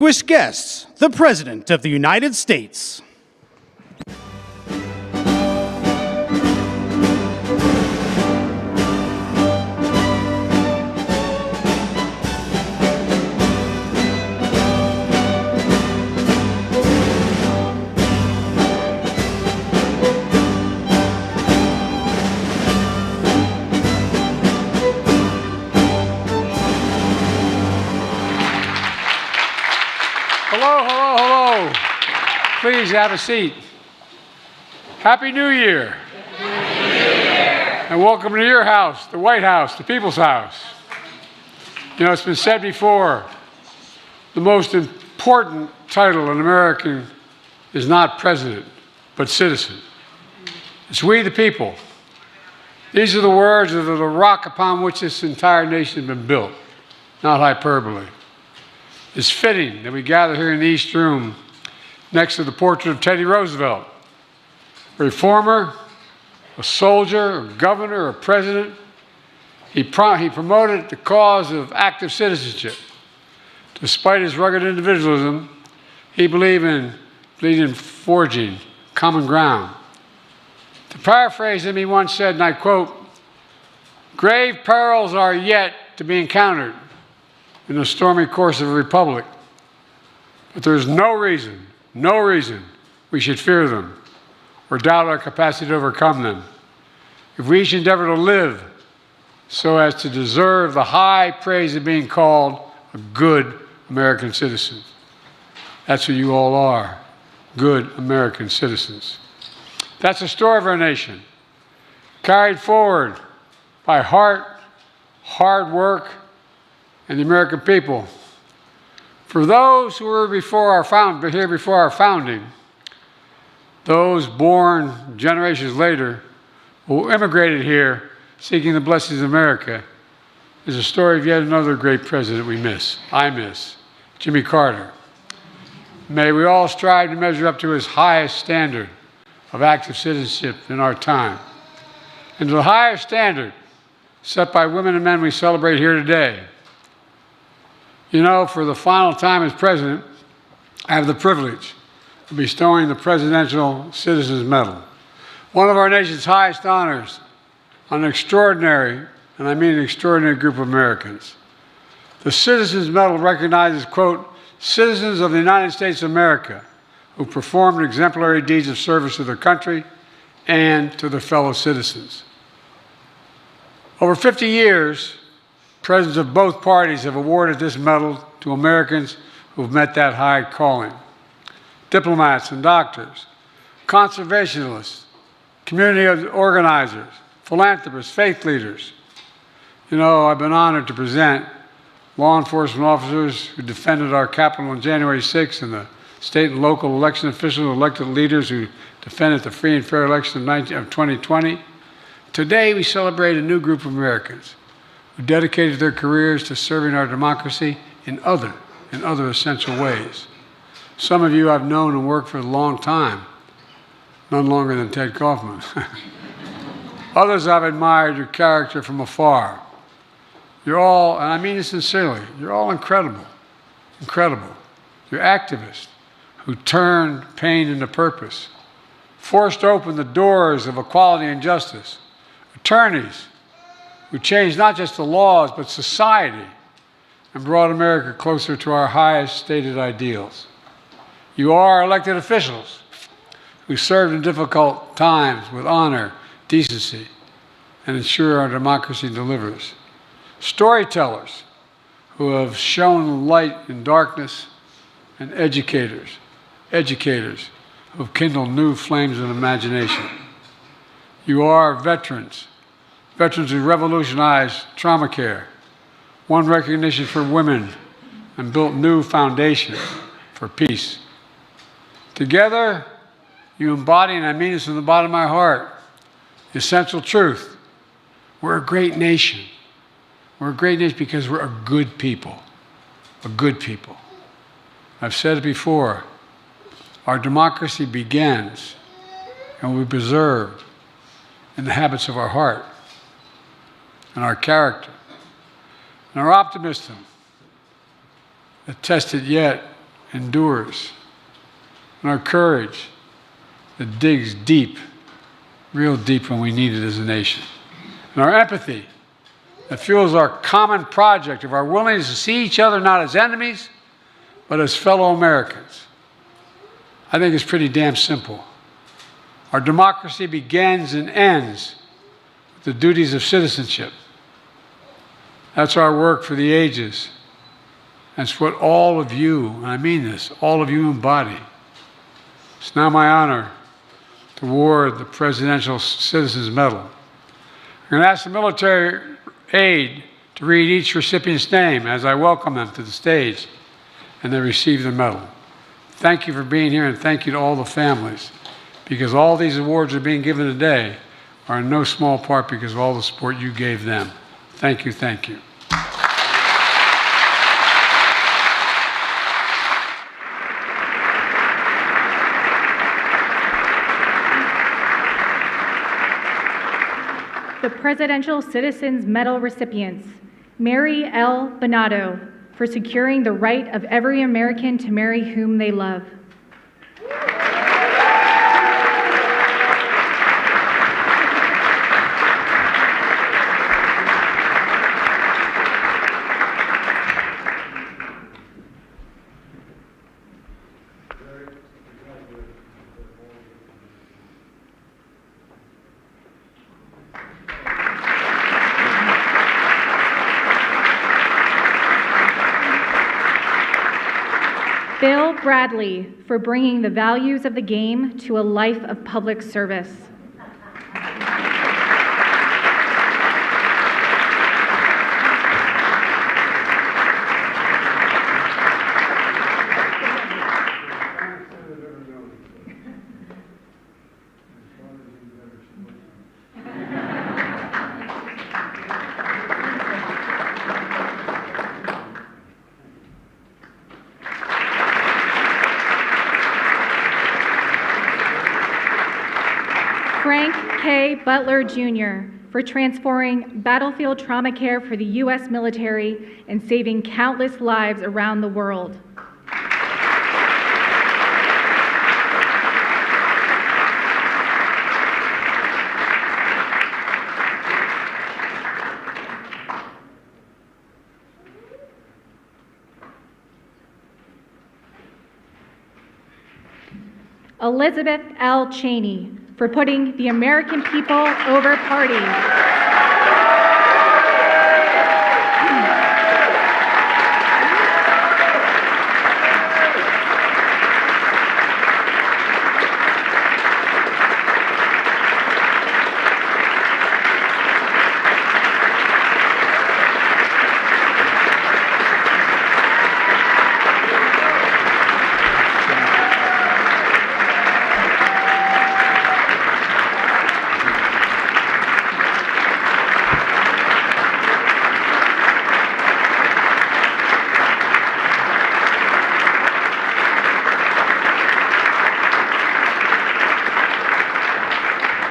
Distinguished guests, the President of the United States. Hello, hello, hello. Please have a seat. Happy New Year. Happy New Year. And welcome to your house, the White House, the people's house. You know, it's been said before, the most important title in America is not president, but citizen. It's we the people. These are the words of the rock upon which this entire nation has been built, not hyperbole. It's fitting that we gather here in the East Room next to the portrait of Teddy Roosevelt, a reformer, a soldier, a governor, a president. He promoted the cause of active citizenship. Despite his rugged individualism, he believed in forging common ground. To paraphrase him, he once said, and I quote, "Grave perils are yet to be encountered in the stormy course of a republic, but there is no reason we should fear them or doubt our capacity to overcome them. If we each endeavor to live so as to deserve the high praise of being called a good American citizen." That's what you all are, good American citizens. That's the story of our nation, carried forward by heart, hard work, and the American people. For those who were here before our founding, those born generations later who immigrated here seeking the blessings of America, is a story of yet another great president I miss, Jimmy Carter. May we all strive to measure up to his highest standard of active citizenship in our time, and to the higher standard set by women and men we celebrate here today. You know, for the final time as president, I have the privilege of bestowing the Presidential Citizens Medal, one of our nation's highest honors, on an extraordinary, and I mean an extraordinary group of Americans. The Citizens Medal recognizes, quote, citizens of the United States of America who performed exemplary deeds of service to their country and to their fellow citizens. Over 50 years, presidents of both parties have awarded this medal to Americans who have met that high calling. Diplomats and doctors, conservationists, community organizers, philanthropists, faith leaders. You know, I've been honored to present law enforcement officers who defended our Capitol on January 6th and the state and local election officials, elected leaders who defended the free and fair election of 2020. Today, we celebrate a new group of Americans who dedicated their careers to serving our democracy in other essential ways. Some of you I've known and worked for a long time, none longer than Ted Kaufman. Others I've admired your character from afar. You're all, and I mean this sincerely, you're all incredible. You're activists who turned pain into purpose, forced open the doors of equality and justice, attorneys who changed not just the laws, but society, and brought America closer to our highest stated ideals. You are elected officials who served in difficult times with honor, decency, and ensure our democracy delivers. Storytellers who have shown light in darkness, and educators who have kindled new flames of imagination. You are veterans who revolutionized trauma care, won recognition for women, and built new foundations for peace. Together, you embody, and I mean this from the bottom of my heart, the essential truth. We're a great nation. We're a great nation because we're a good people. A good people. I've said it before, our democracy begins and will be preserved in the habits of our heart and our character and our optimism, attested yet endures, and our courage that digs deep, real deep when we need it as a nation, and our empathy that fuels our common project of our willingness to see each other not as enemies, but as fellow Americans. I think it's pretty damn simple. Our democracy begins and ends with the duties of citizenship. That's our work for the ages. That's what all of you, and I mean this, all of you embody. It's now my honor to award the Presidential Citizens Medal. I'm going to ask the military aide to read each recipient's name as I welcome them to the stage and they receive the medal. Thank you for being here, and thank you to all the families, because all these awards are being given today are in no small part because of all the support you gave them. Thank you, thank you. The Presidential Citizens Medal recipients: Mary L. Bonato, for securing the right of every American to marry whom they love. Bill Bradley, for bringing the values of the game to a life of public service. Frank K. Butler, Jr., for transforming battlefield trauma care for the U.S. military and saving countless lives around the world. Elizabeth L. Cheney, for putting the American people over party.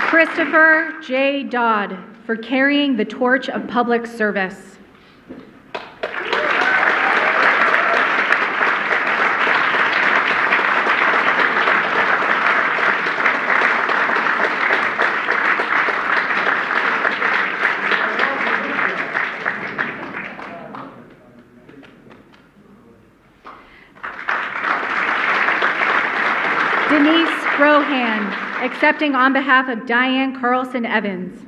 Christopher J. Dodd, for carrying the torch of public service. Denise Rohan, accepting on behalf of Diane Carlson Evans.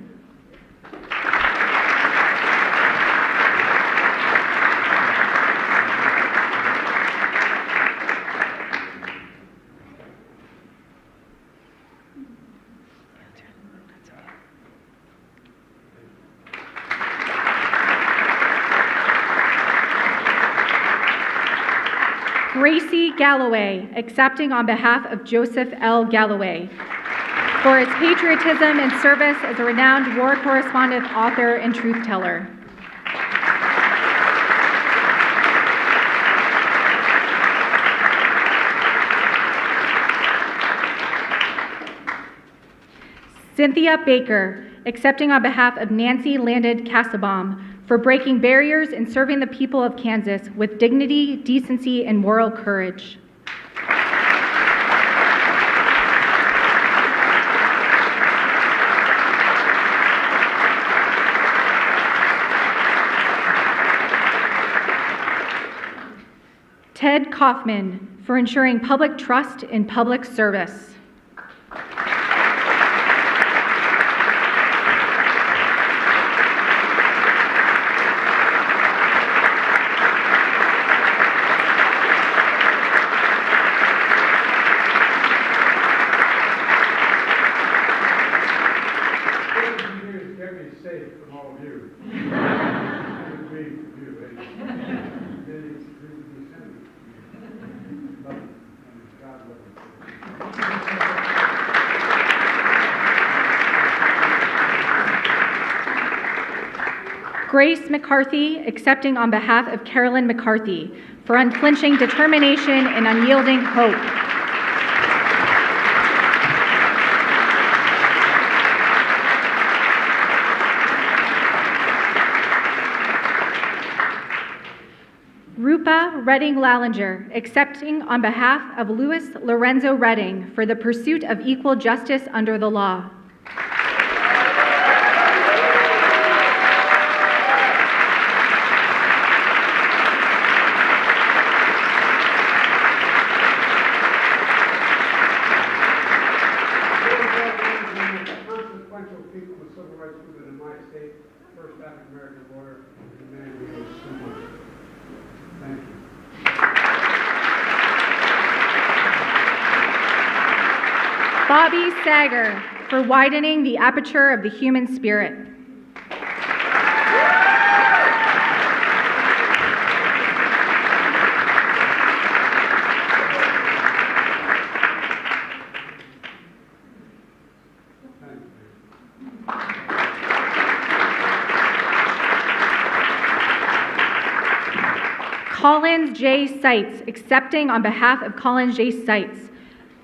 Gracie Galloway, accepting on behalf of Joseph L. Galloway, for its patriotism and service as a renowned war correspondent, author, and truth teller. Cynthia Baker, accepting on behalf of Nancy Landed Cassabaum, for breaking barriers and serving the people of Kansas with dignity, decency, and moral courage. Ted Kaufman, for ensuring public trust in public service. Safe from all of you. Grace McCarthy, accepting on behalf of Carolyn McCarthy, for unflinching determination and unyielding hope. Rupa Redding Lallinger, accepting on behalf of Louis Lorenzo Redding for the pursuit of equal justice under the law. First sequential people in the civil rights movement in my state, first African American lawyer, and a man who knows so much. Thank you. Bobby Sager, for widening the aperture of the human spirit. Collins J. Seitz, accepting on behalf of Collins J. Seitz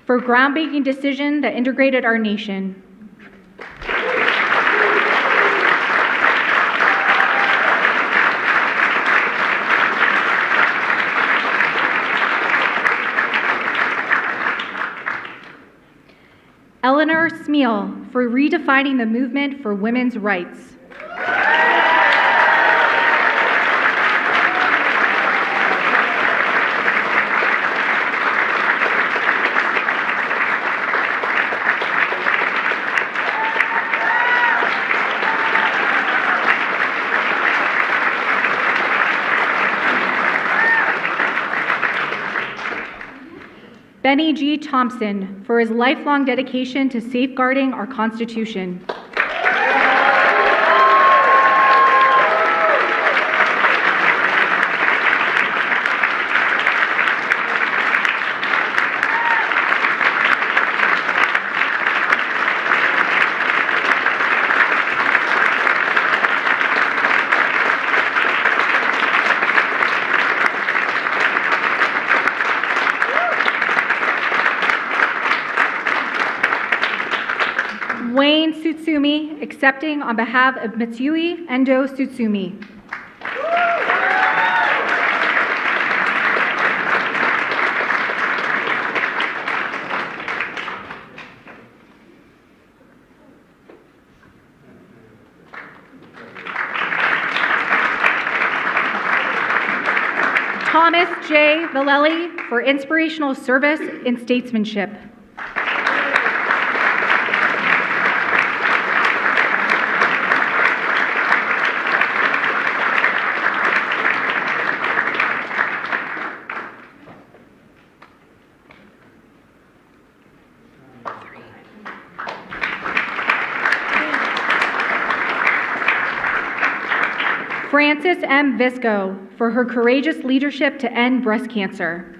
for groundbreaking decision that integrated our nation. Eleanor Smeal for redefining the movement for women's rights. Benny G. Thompson for his lifelong dedication to safeguarding our Constitution. Wayne Tsutsumi, accepting on behalf of Mitsui Endo Tsutsumi. Thomas J. Vallely for inspirational service and statesmanship. Frances M. Visco for her courageous leadership to end breast cancer.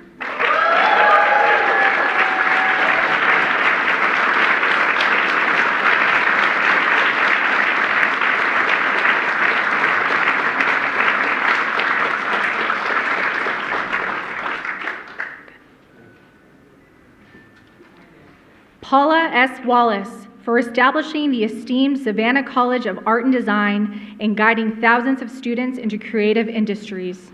Paula S. Wallace for establishing the esteemed Savannah College of Art and Design and guiding thousands of students into creative industries.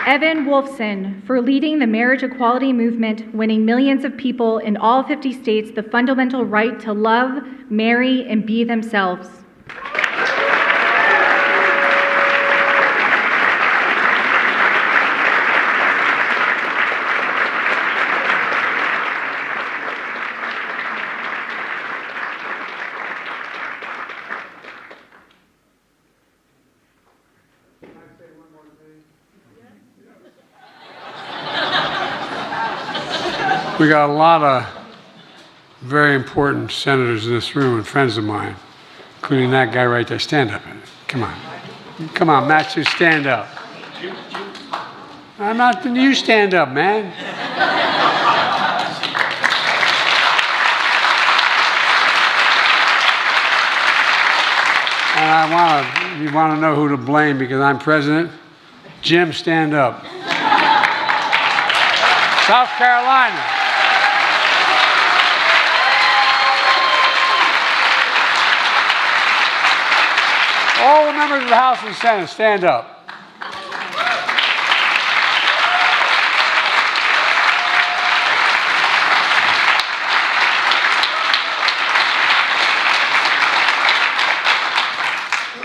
Evan Wolfson, for leading the marriage equality movement, winning millions of people in all 50 states the fundamental right to love, marry, and be themselves. We got a lot of very important senators in this room and friends of mine, including that guy right there. Stand up. Come on. Come on, Matthew, stand up. I'm not, you stand up, man. And you want to know who to blame because I'm president? Jim, stand up. South Carolina. All the members of the House and Senate, stand up.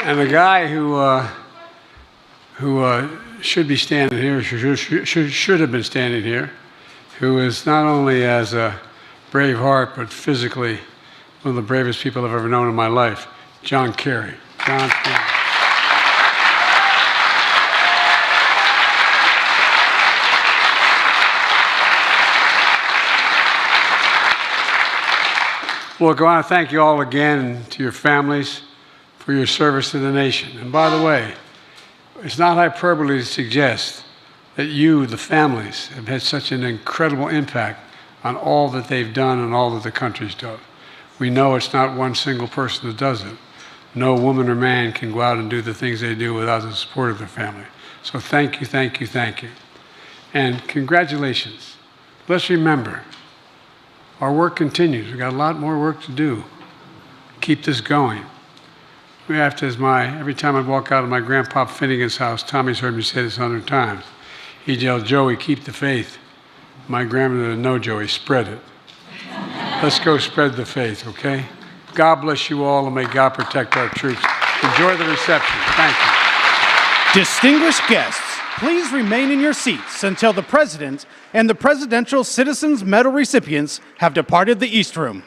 And the guy who should be standing here, should have been standing here, who is not only as a brave heart, but physically one of the bravest people I've ever known in my life, John Kerry. John Kerry. Look, I want to thank you all again and to your families for your service to the nation. And by the way, it's not hyperbole to suggest that you, the families, have had such an incredible impact on all that they've done and all that the country's done. We know it's not one single person that does it. No woman or man can go out and do the things they do without the support of their family. So thank you, thank you, thank you. And congratulations. Let's remember, our work continues. We've got a lot more work to do. Keep this going. We have to, every time I walk out of my Grandpa Finnegan's house, Tommy's heard me say this 100 times. He'd yell, Joey, keep the faith. My grandmother, no, Joey, spread it. Let's go spread the faith, okay? God bless you all, and may God protect our troops. Enjoy the reception. Thank you. Distinguished guests, please remain in your seats until the President and the Presidential Citizens Medal recipients have departed the East Room.